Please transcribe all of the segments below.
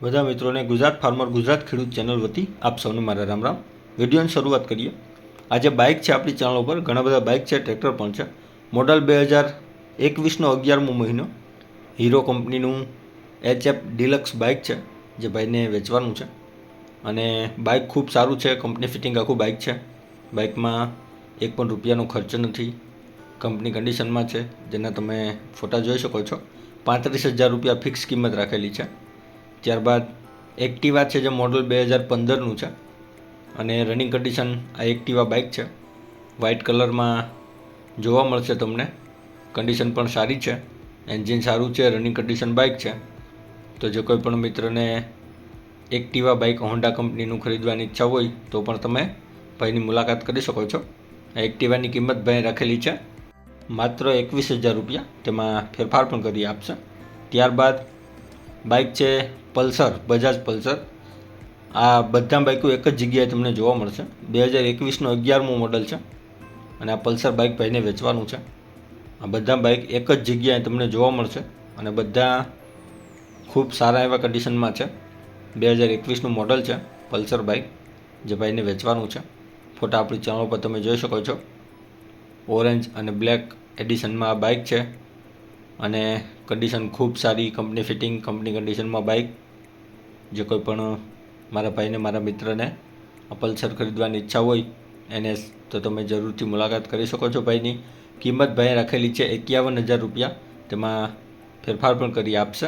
બધા મિત્રોને ગુજરાત ફાર્મર ગુજરાત ખેડૂત ચેનલ વતી આપ સૌને મારા રામ રામ. વિડીયોની શરૂઆત કરીએ. આજે બાઇક છે આપણી ચેનલ ઉપર, ઘણા બધા બાઇક છે, ટ્રેક્ટર પણ છે. મોડલ 2021નો 11મો મહિનો, હીરો કંપનીનું HF ડિલક્સ બાઇક છે જે ભાઈને વેચવાનું છે. અને બાઇક ખૂબ સારું છે, કંપની ફિટિંગ આખું બાઇક છે. બાઇકમાં એક પણ રૂપિયાનો ખર્ચ નથી, કંપની કન્ડિશનમાં છે, જેના તમે ફોટા જોઈ શકો છો. 35,000 રૂપિયા ફિક્સ કિંમત રાખેલી છે. ત્યારબાદ એક્ટિવા છે જે મોડલ 2015નું છે અને રનિંગ કન્ડિશન આ એક્ટિવા બાઇક છે. વ્હાઇટ કલરમાં જોવા મળશે તમને. કન્ડિશન પણ સારી છે, એન્જિન સારું છે, રનિંગ કન્ડિશન બાઇક છે. તો જો કોઈ પણ મિત્રને એક્ટિવા બાઇક હોન્ડા કંપનીનું ખરીદવાની ઈચ્છા હોય તો પણ તમે ભાઈની મુલાકાત કરી શકો છો. આ એક્ટિવાની કિંમત ભાઈ રાખેલી છે માત્ર 21,000 રૂપિયા, તેમાં ફેરફાર પણ કરી આપશે. ત્યારબાદ બાઇક છે પલ્સર, બજાજ પલ્સર. આ બધા બાઇકો એક જ જગ્યાએ તમને જોવા મળશે. 2021નો 11મો મોડલ છે અને આ પલ્સર બાઇક ભાઈને વેચવાનું છે. આ બધા બાઇક એક જ જગ્યાએ તમને જોવા મળશે અને બધા ખૂબ સારા એવા કન્ડિશનમાં છે. 2021નું મોડલ છે પલ્સર બાઇક, જે ભાઈને વેચવાનું છે. ફોટા આપણી ચેનલ પર તમે જોઈ શકો છો. ઓરેન્જ અને બ્લેક એડિશનમાં આ બાઇક છે અને કન્ડિશન ખૂબ સારી, કંપની ફિટિંગ, કંપની કન્ડિશનમાં બાઇક. જે કોઈ પણ મારા ભાઈને, મારા મિત્રને આ પલ્સર ખરીદવાની ઈચ્છા હોય એને તો તમે જરૂરથી મુલાકાત કરી શકો છો. ભાઈની કિંમત ભાઈએ રાખેલી છે 51,000 રૂપિયા, તેમાં ફેરફાર પણ કરી આપશે.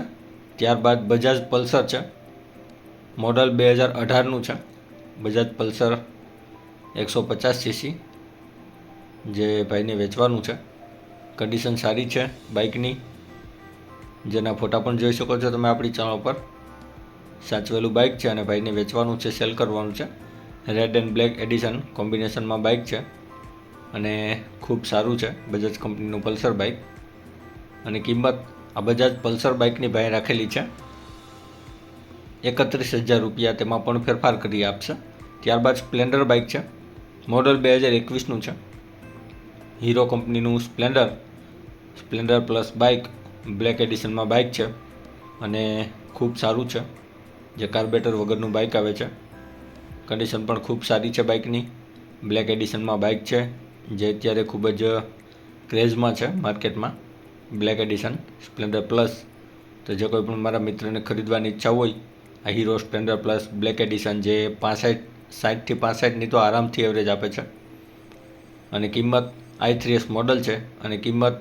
ત્યારબાદ બજાજ પલ્સર છે, મોડલ 2018નું છે. બજાજ પલ્સર 150cc, જે ભાઈને વેચવાનું છે. કન્ડિશન સારી છે બાઇકની, જેના ફોટા પણ જોઈ શકો છો તમે આપણી ચેનલ પર. સાચવેલું બાઇક છે અને ભાઈને વેચવાનું છે, સેલ કરવાનું છે. રેડ એન્ડ બ્લેક એડિશન કોમ્બિનેશનમાં બાઇક છે અને ખૂબ સારું છે બજાજ કંપનીનું પલ્સર બાઇક. અને કિંમત આ બજાજ પલ્સર બાઇકની ભાઈ રાખેલી છે 31,000 રૂપિયા, તેમાં પણ ફેરફાર કરી આપશે. ત્યારબાદ સ્પ્લેન્ડર બાઇક છે, મોડલ 2021નું છે. હીરો કંપનીનું સ્પ્લેન્ડર પ્લસ બાઇક, બ્લેક એડિશનમાં બાઇક છે અને ખૂબ સારું છે, જે કાર્બેટર વગરનું બાઇક આવે છે. કન્ડિશન પણ ખૂબ સારી છે બાઇકની. બ્લેક એડિશનમાં બાઇક છે, જે અત્યારે ખૂબ જ ક્રેઝમાં છે માર્કેટમાં, બ્લેક એડિશન સ્પ્લેન્ડર પ્લસ. તો જે કોઈ પણ મારા મિત્રને ખરીદવાની ઈચ્છા હોય આ hero Splendor plus black addition, જે 60થી 65ની તો આરામથી એવરેજ આપે છે. અને કિંમત i3s મોડલ છે અને કિંમત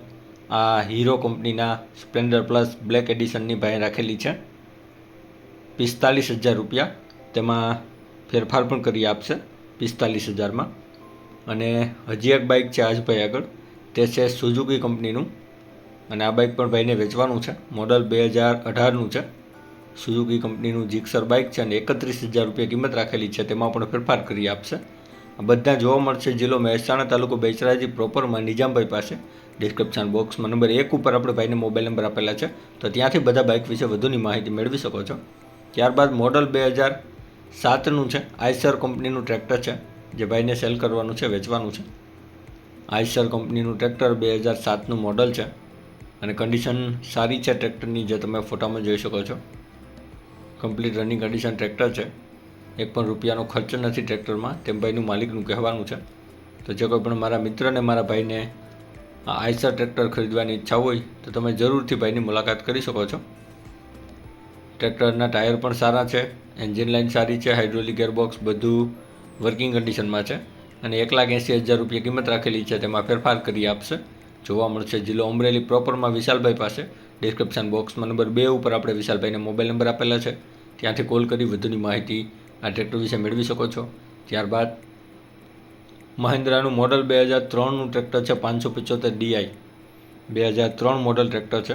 આ હીરો કંપનીના સ્પ્લેન્ડર પ્લસ બ્લેક એડિશનની ભાઈ રાખેલી છે 45,000 રૂપિયા, તેમાં ફેરફાર પણ કરી આપશે 45,000માં. અને હજી એક બાઇક છે આજભાઈ આગળ, તે છે સુઝુકી કંપનીનું અને આ બાઇક પણ ભાઈને વેચવાનું છે. મોડલ 2018નું છે. સુઝુકી કંપનીનું જીક્સર બાઇક છે અને 31,000 રૂપિયા કિંમત રાખેલી છે, તેમાં પણ ફેરફાર કરી આપશે. આ બધા જોવા મળશે જિલ્લો મહેસાણા, તાલુકો બેચરાજી પ્રોપરમાં, નિજામભાઈ પાસે. ડિસ્ક્રિપ્શન બોક્સમાં નંબર 1 ઉપર આપણે ભાઈને મોબાઈલ નંબર આપેલા છે, તો ત્યાંથી બધા બાઇક વિશે વધુની માહિતી મેળવી શકો છો. ત્યારબાદ મોડલ 2007નું છે, આઈસર કંપનીનું ટ્રેક્ટર છે, જે ભાઈને સેલ કરવાનું છે, વેચવાનું છે. આઈસર કંપનીનું ટ્રેક્ટર 2007નું મોડલ છે અને કન્ડિશન સારી છે ટ્રેક્ટરની, જે તમે ફોટામાં જોઈ શકો છો. કમ્પ્લીટ રનિંગ કન્ડિશન ટ્રેક્ટર છે, એક પણ રૂપિયાનો ખર્ચ નથી ટ્રેક્ટરમાં, તેમ ભાઈનું માલિકનું કહેવાનું છે. તો જે કોઈ પણ મારા મિત્રને, મારા ભાઈને આ આઈસર ટ્રેક્ટર ખરીદવાની ઈચ્છા હોય તો તમે જરૂરથી ભાઈની મુલાકાત કરી શકો છો. ટ્રેક્ટરના ટાયર પણ સારા છે, એન્જિન લાઇન સારી છે, હાઇડ્રોલિક ગિયરબોક્સ બધું વર્કિંગ કન્ડિશનમાં છે અને 1,80,000 રૂપિયા કિંમત રાખેલી છે, તેમાં ફેરફાર કરી આપશે. જોવા મળશે જિલ્લો અમરેલી પ્રોપરમાં, વિશાલભાઈ પાસે. ડિસ્ક્રિપ્શન બોક્સમાં નંબર 2 ઉપર આપણે વિશાલભાઈને મોબાઈલ નંબર આપેલા છે, ત્યાંથી કોલ કરી વધુની માહિતી આ ટ્રેક્ટર વિશે મેળવી શકો છો. ત્યારબાદ મહિન્દ્રાનું મોડલ 2003નું ટ્રેક્ટર છે, 575 DI 2003 મોડલ ટ્રેક્ટર છે,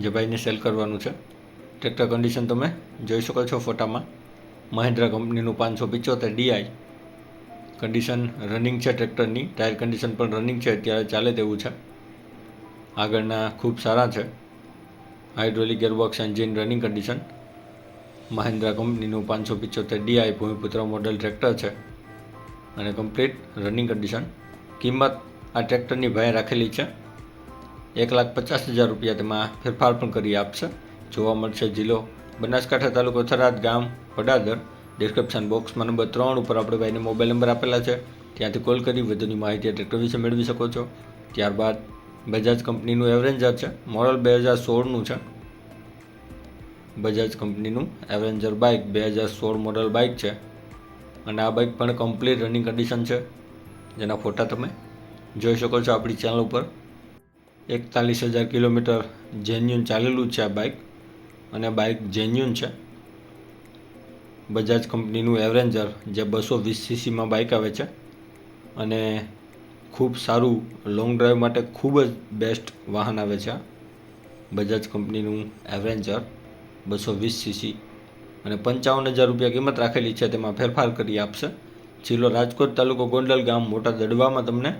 જે ભાઈને સેલ કરવાનું છે. ટ્રેક્ટર કન્ડિશન તમે જોઈ શકો છો ફોટામાં. મહિન્દ્રા કંપનીનું 575 DI કન્ડિશન રનિંગ છે ટ્રેક્ટરની. ટાયર કન્ડિશન પણ રનિંગ છે, અત્યારે ચાલે તેવું છે. આગળના ખૂબ સારા છે. Hydraulic gearbox, engine running condition. Mahindra કંપનીનું 575 DI ભૂમિપુત્ર મોડલ ટ્રેક્ટર છે અને કમ્પ્લીટ રનિંગ કન્ડિશન. કિંમત આ ટ્રેક્ટરની ભાઈ રાખેલી છે 1,50,000 રૂપિયા, તેમાં ફેરફાર પણ કરી આપશે. જોવા મળશે જિલ્લો બનાસકાંઠા તાલુકો થરાદ, ગામ વડાદર. ડિસ્ક્રિપ્શન બોક્સમાં નંબર 3 ઉપર આપણે ભાઈને મોબાઈલ નંબર આપેલા છે, ત્યાંથી કોલ કરી વધુની માહિતી ટ્રેક્ટર વિશે મેળવી શકો છો. ત્યારબાદ બજાજ કંપનીનું એવરેન્જર છે, મોડલ 2016નું છે. બજાજ કંપનીનું એવરેન્જર બાઇક 2016 મોડલ બાઇક છે અને આ બાઇક પણ કમ્પ્લીટ રનિંગ કન્ડિશન છે, જેના ફોટા તમે જોઈ શકો છો આપણી ચેનલ ઉપર. 41,000 કિલોમીટર જેન્યુન ચાલેલું છે આ બાઇક અને બાઇક જેન્યુન છે. બજાજ કંપનીનું એવરેન્જર જે 220 સીસીમાં બાઇક આવે છે અને ખૂબ સારું લોંગ ડ્રાઈવ માટે ખૂબ જ બેસ્ટ વાહન આવે છે. બજાજ કંપનીનું એવરેન્જર 220 સીસી અને 55,000 રૂપિયા કિંમત રાખેલી છે, તેમાં ફેરફાર કરી આપશે. જિલ્લો રાજકોટ, તાલુકો ગોંડલ, ગામ મોટા દડવામાં તમને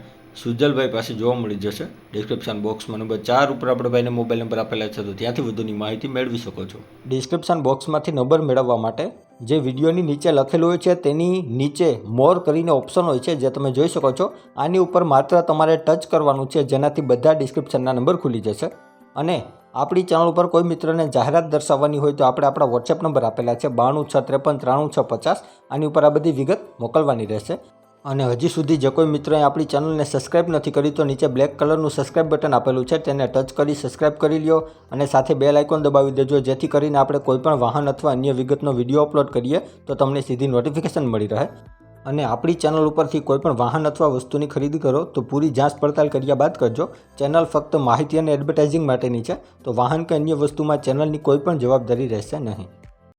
સુજલભાઈ પાસે જોવા મળી જશે. ડિસ્ક્રિપ્શન બોક્સમાં નંબર 4 ઉપર આપણે ભાઈને મોબાઈલ નંબર આપેલા છે, તો ત્યાંથી વધુની માહિતી મેળવી શકો છો. ડિસ્ક્રિપ્શન બોક્સમાંથી નંબર મેળવવા માટે જે વિડીયોની નીચે લખેલું હોય છે તેની નીચે મોર કરીને ઓપ્શન હોય છે, જે તમે જોઈ શકો છો. આની ઉપર માત્ર તમારે ટચ કરવાનું છે, જેનાથી બધા ડિસ્ક્રિપ્શનના નંબર ખુલી જશે. અને આપણી ચેનલ ઉપર કોઈ મિત્રને જાહેરાત દર્શાવવાની હોય તો આપણે આપણા વોટ્સએપ નંબર આપેલા છે 9263539650. આની ઉપર આ બધી વિગત મોકલવાની રહેશે. અને હજી સુધી જે કોઈ મિત્રોએ આપણી ચેનલને સબસ્ક્રાઇબ નથી કરી તો નીચે બ્લેક કલરનું સબસ્ક્રાઇબ બટન આપેલું છે, તેને ટચ કરી સબસ્ક્રાઇબ કરી લ્યો અને સાથે બેલ આઇકોન દબાવી દેજો, જેથી કરીને આપણે કોઈપણ વાહન અથવા અન્ય વિગતનો વિડીયો અપલોડ કરીએ તો તમને સીધી નોટિફિકેશન મળી રહે. અને આપણી ચેનલ ઉપરથી કોઈપણ વાહન અથવા વસ્તુની ખરીદી કરો તો પૂરી જાંચ પડતાલ કર્યા બાદ કરજો. ચેનલ ફક્ત માહિતી અને એડવર્ટાઇઝિંગ માટેની છે, તો વાહન કે અન્ય વસ્તુમાં ચેનલની કોઈ પણ જવાબદારી રહેશે નહીં.